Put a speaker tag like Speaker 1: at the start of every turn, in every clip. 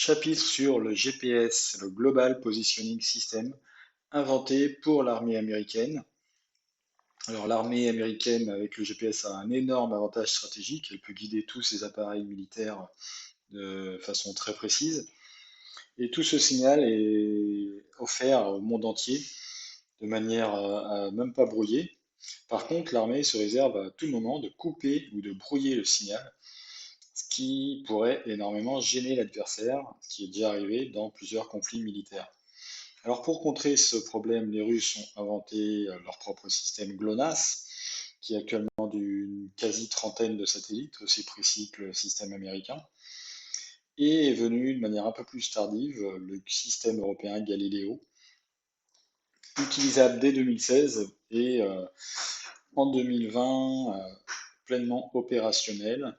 Speaker 1: Chapitre sur le GPS, le Global Positioning System, inventé pour l'armée américaine. Alors l'armée américaine avec le GPS a un énorme avantage stratégique, elle peut guider tous ses appareils militaires de façon très précise. Et tout ce signal est offert au monde entier de manière à même pas brouillée. Par contre, l'armée se réserve à tout moment de couper ou de brouiller le signal, ce qui pourrait énormément gêner l'adversaire, ce qui est déjà arrivé dans plusieurs conflits militaires. Alors pour contrer ce problème, les Russes ont inventé leur propre système GLONASS, qui est actuellement d'une quasi-trentaine de satellites, aussi précis que le système américain, et est venu de manière un peu plus tardive le système européen Galileo, utilisable dès 2016 et en 2020 pleinement opérationnel.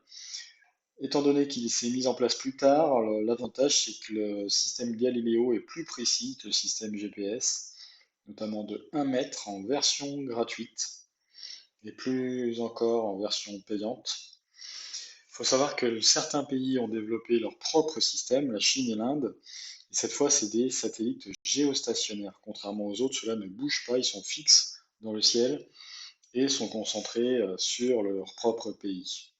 Speaker 1: Étant donné qu'il s'est mis en place plus tard, l'avantage c'est que le système Galileo est plus précis que le système GPS, notamment de 1 mètre en version gratuite et plus encore en version payante. Il faut savoir que certains pays ont développé leur propre système, la Chine et l'Inde, et cette fois c'est des satellites géostationnaires. Contrairement aux autres, ceux-là ne bougent pas, ils sont fixes dans le ciel et sont concentrés sur leur propre pays.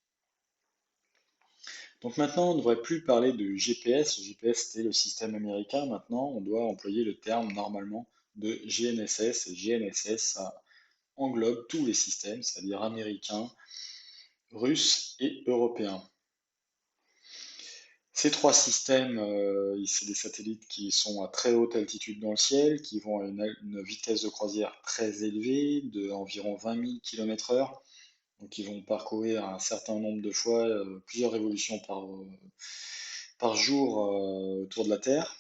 Speaker 1: Donc maintenant, on ne devrait plus parler de GPS. Le GPS, c'était le système américain. Maintenant, on doit employer le terme normalement de GNSS. Et GNSS, ça englobe tous les systèmes, c'est-à-dire américains, russes et européens. Ces trois systèmes, c'est des satellites qui sont à très haute altitude dans le ciel, qui vont à une vitesse de croisière très élevée, de environ 20 000 km/h. Donc ils vont parcourir un certain nombre de fois, plusieurs révolutions par jour autour de la Terre.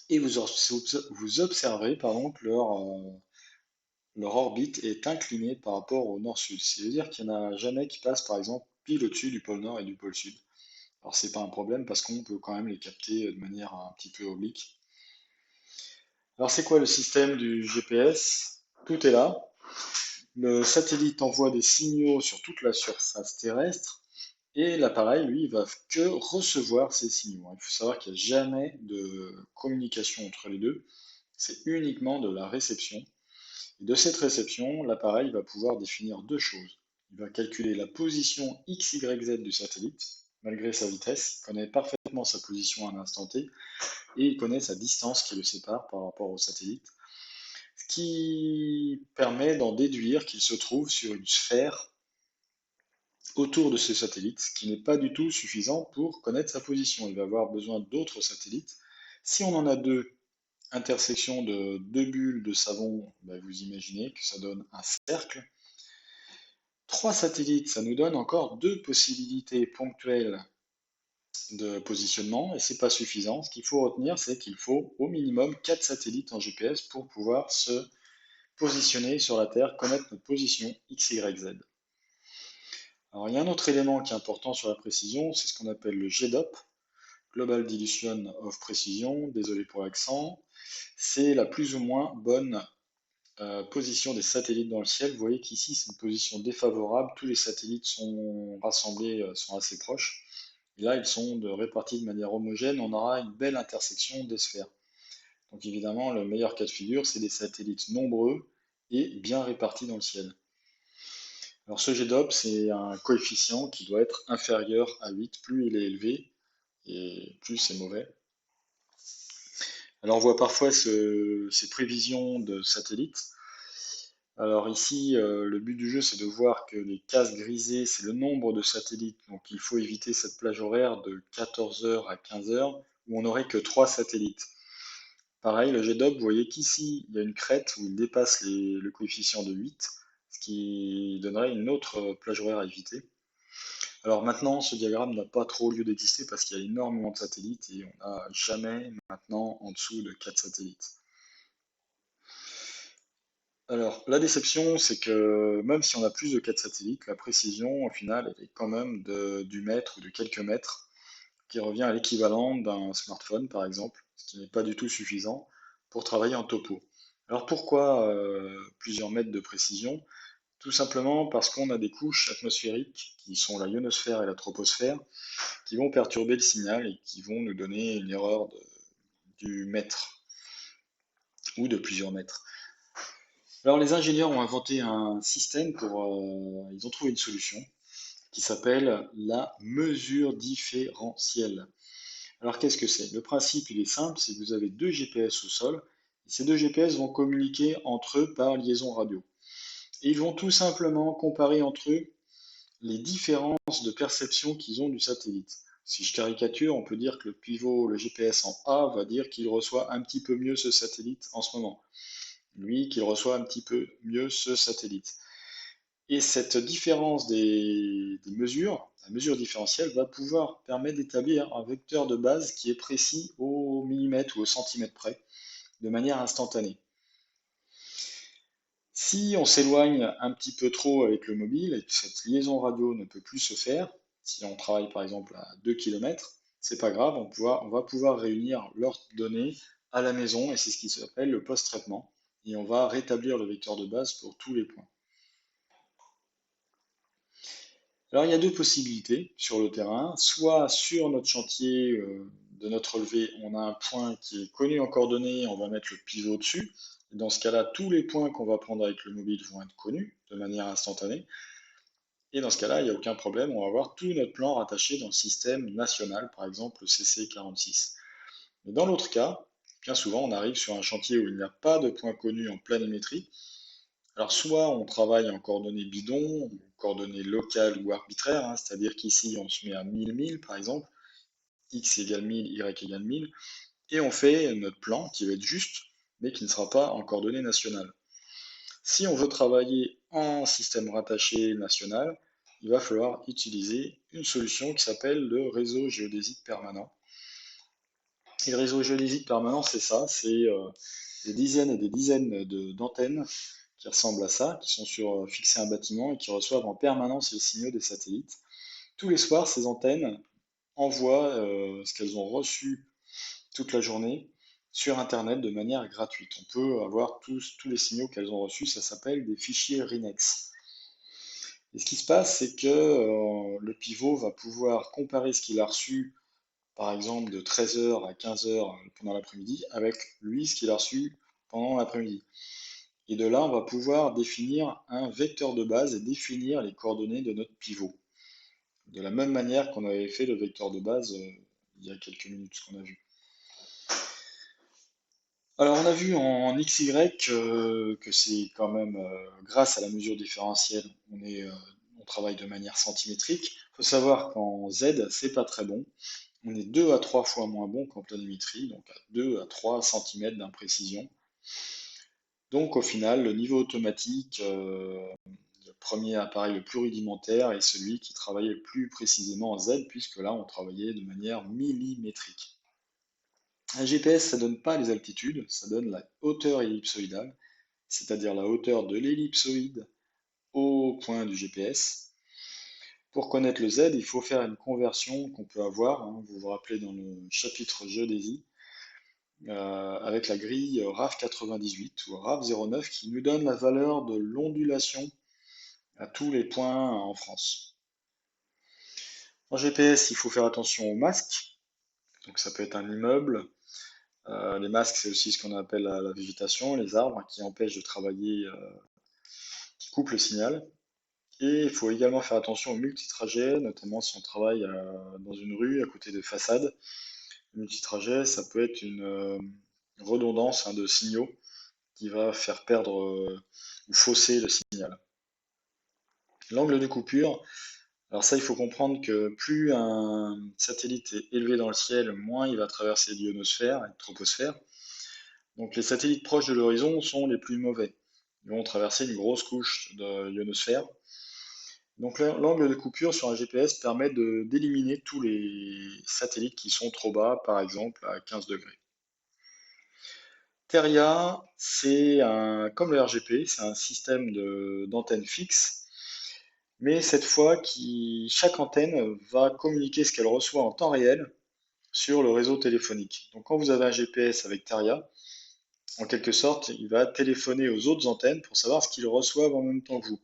Speaker 1: Et vous observez pardon, que leur orbite est inclinée par rapport au nord-sud. C'est-à-dire qu'il n'y en a jamais qui passent par exemple pile au-dessus du pôle nord et du pôle sud. Alors c'est pas un problème parce qu'on peut quand même les capter de manière un petit peu oblique. Alors c'est quoi le système du GPS? Tout est là. Le satellite envoie des signaux sur toute la surface terrestre et l'appareil, lui, il va que recevoir ces signaux. Il faut savoir qu'il n'y a jamais de communication entre les deux. C'est uniquement de la réception. Et de cette réception, l'appareil va pouvoir définir deux choses. Il va calculer la position x, y, z du satellite, malgré sa vitesse. Il connaît parfaitement sa position à un instant T et il connaît sa distance qui le sépare par rapport au satellite. Ce qui permet d'en déduire qu'il se trouve sur une sphère autour de ce satellite, ce qui n'est pas du tout suffisant pour connaître sa position. Il va avoir besoin d'autres satellites. Si on en a deux, intersection de deux bulles de savon, ben vous imaginez que ça donne un cercle. Trois satellites, ça nous donne encore deux possibilités ponctuelles de positionnement et c'est pas suffisant. Ce qu'il faut retenir, c'est qu'il faut au minimum 4 satellites en GPS pour pouvoir se positionner sur la Terre, connaître notre position X, Y, Z. Alors il y a un autre élément qui est important sur la précision, c'est ce qu'on appelle le GDOP, Global Dilution of Precision, désolé pour l'accent. C'est la plus ou moins bonne position des satellites dans le ciel. Vous voyez qu'ici c'est une position défavorable, tous les satellites sont rassemblés, sont assez proches. Et là, ils sont répartis de manière homogène, on aura une belle intersection des sphères. Donc évidemment, le meilleur cas de figure, c'est des satellites nombreux et bien répartis dans le ciel. Alors ce GDOP, c'est un coefficient qui doit être inférieur à 8. Plus il est élevé, et plus c'est mauvais. Alors on voit parfois ces prévisions de satellites. Alors ici, le but du jeu, c'est de voir que les cases grisées, c'est le nombre de satellites. Donc il faut éviter cette plage horaire de 14 heures à 15 heures où on n'aurait que 3 satellites. Pareil, le GDOP, vous voyez qu'ici, il y a une crête où il dépasse le coefficient de 8, ce qui donnerait une autre plage horaire à éviter. Alors maintenant, ce diagramme n'a pas trop lieu d'exister parce qu'il y a énormément de satellites et on n'a jamais maintenant en dessous de 4 satellites. Alors, la déception, c'est que même si on a plus de 4 satellites, la précision, au final, elle est quand même du mètre ou de quelques mètres, qui revient à l'équivalent d'un smartphone, par exemple, ce qui n'est pas du tout suffisant pour travailler en topo. Alors pourquoi plusieurs mètres de précision? Tout simplement parce qu'on a des couches atmosphériques qui sont la ionosphère et la troposphère qui vont perturber le signal et qui vont nous donner une erreur du mètre ou de plusieurs mètres. Alors les ingénieurs ont inventé un système ils ont trouvé une solution qui s'appelle la mesure différentielle. Alors qu'est-ce que c'est? Le principe il est simple, c'est que vous avez deux GPS au sol, et ces deux GPS vont communiquer entre eux par liaison radio. Et ils vont tout simplement comparer entre eux les différences de perception qu'ils ont du satellite. Si je caricature, on peut dire que le pivot, le GPS en A, va dire qu'il reçoit un petit peu mieux ce satellite en ce moment. Lui, qu'il reçoit un petit peu mieux ce satellite. Et cette différence des mesures, la mesure différentielle, va pouvoir permettre d'établir un vecteur de base qui est précis au millimètre ou au centimètre près, de manière instantanée. Si on s'éloigne un petit peu trop avec le mobile et que cette liaison radio ne peut plus se faire, si on travaille par exemple à 2 km, c'est pas grave, on va pouvoir réunir leurs données à la maison et c'est ce qui s'appelle le post-traitement. Et on va rétablir le vecteur de base pour tous les points. Alors il y a deux possibilités sur le terrain. Soit sur notre chantier de notre relevé, on a un point qui est connu en coordonnées, on va mettre le pivot dessus. Dans ce cas-là, tous les points qu'on va prendre avec le mobile vont être connus de manière instantanée. Et dans ce cas-là, il n'y a aucun problème, on va avoir tout notre plan rattaché dans le système national, par exemple le CC46. Mais dans l'autre cas, bien souvent, on arrive sur un chantier où il n'y a pas de point connu en planimétrie. Alors soit on travaille en coordonnées bidons, coordonnées locales ou arbitraires, hein, c'est-à-dire qu'ici on se met à 1000 par exemple, x égale 1000, y égale 1000, et on fait notre plan qui va être juste, mais qui ne sera pas en coordonnées nationales. Si on veut travailler en système rattaché national, il va falloir utiliser une solution qui s'appelle le réseau géodésique permanent. Et le réseau géodésique permanent, c'est ça, c'est des dizaines et des dizaines d'antennes qui ressemblent à ça, qui sont fixées à un bâtiment et qui reçoivent en permanence les signaux des satellites. Tous les soirs, ces antennes envoient ce qu'elles ont reçu toute la journée sur Internet de manière gratuite. On peut avoir tous les signaux qu'elles ont reçus, ça s'appelle des fichiers RINEX. Et ce qui se passe, c'est que le pivot va pouvoir comparer ce qu'il a reçu, par exemple, de 13h à 15h pendant l'après-midi, avec lui, ce qu'il a reçu pendant l'après-midi. Et de là, on va pouvoir définir un vecteur de base et définir les coordonnées de notre pivot. De la même manière qu'on avait fait le vecteur de base il y a quelques minutes, ce qu'on a vu. Alors on a vu en XY que c'est quand même grâce à la mesure différentielle, on travaille de manière centimétrique. Il faut savoir qu'en Z, c'est pas très bon. On est 2 à 3 fois moins bon qu'en planimétrie, donc à 2 à 3 cm d'imprécision. Donc au final, le niveau automatique, le premier appareil le plus rudimentaire est celui qui travaillait le plus précisément en Z, puisque là on travaillait de manière millimétrique. Un GPS, ça donne pas les altitudes, ça donne la hauteur ellipsoïdale, c'est-à-dire la hauteur de l'ellipsoïde au point du GPS. Pour connaître le Z, il faut faire une conversion qu'on peut avoir, hein, vous vous rappelez dans le chapitre géodésie, avec la grille RAV 98 ou RAV 09 qui nous donne la valeur de l'ondulation à tous les points en France. En GPS, il faut faire attention aux masques, donc ça peut être un immeuble. Les masques, c'est aussi ce qu'on appelle la végétation, les arbres qui empêchent de travailler, qui coupent le signal. Et il faut également faire attention aux multitrajets, notamment si on travaille dans une rue à côté de façades. Le multitrajet, ça peut être une redondance de signaux qui va faire perdre ou fausser le signal. L'angle de coupure, alors ça il faut comprendre que plus un satellite est élevé dans le ciel, moins il va traverser l'ionosphère et la troposphère. Donc les satellites proches de l'horizon sont les plus mauvais. Ils vont traverser une grosse couche de ionosphère. Donc l'angle de coupure sur un GPS permet d'éliminer tous les satellites qui sont trop bas, par exemple à 15 degrés. Teria, comme le RGP, c'est un système d'antennes fixes, mais cette fois, chaque antenne va communiquer ce qu'elle reçoit en temps réel sur le réseau téléphonique. Donc quand vous avez un GPS avec Teria, en quelque sorte, il va téléphoner aux autres antennes pour savoir ce qu'ils reçoivent en même temps que vous.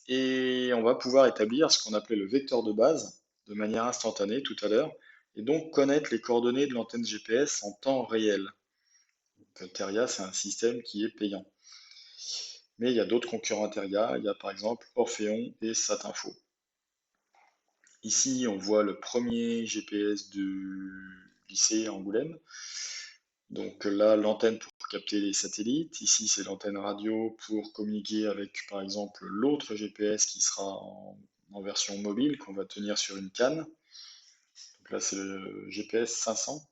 Speaker 1: Et on va pouvoir établir ce qu'on appelait le vecteur de base de manière instantanée tout à l'heure, et donc connaître les coordonnées de l'antenne GPS en temps réel. Donc, Teria, c'est un système qui est payant. Mais il y a d'autres concurrents à Teria, il y a par exemple Orphéon et Satinfo. Ici, on voit le premier GPS du lycée Angoulême. Donc là, l'antenne pour capter les satellites. Ici, c'est l'antenne radio pour communiquer avec, par exemple, l'autre GPS qui sera en version mobile, qu'on va tenir sur une canne. Donc là, c'est le GPS 500.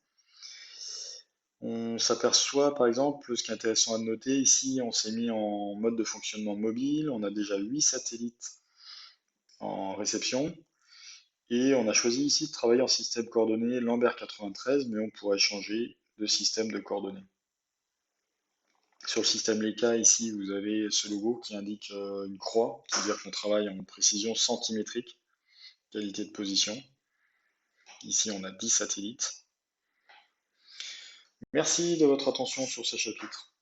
Speaker 1: On s'aperçoit, par exemple, ce qui est intéressant à noter, ici, on s'est mis en mode de fonctionnement mobile. On a déjà 8 satellites en réception. Et on a choisi ici de travailler en système coordonné Lambert 93, mais on pourrait changer de système de coordonnées. Sur le système Leica, ici, vous avez ce logo qui indique une croix, c'est-à-dire qu'on travaille en précision centimétrique, qualité de position. Ici, on a 10 satellites. Merci de votre attention sur ce chapitre.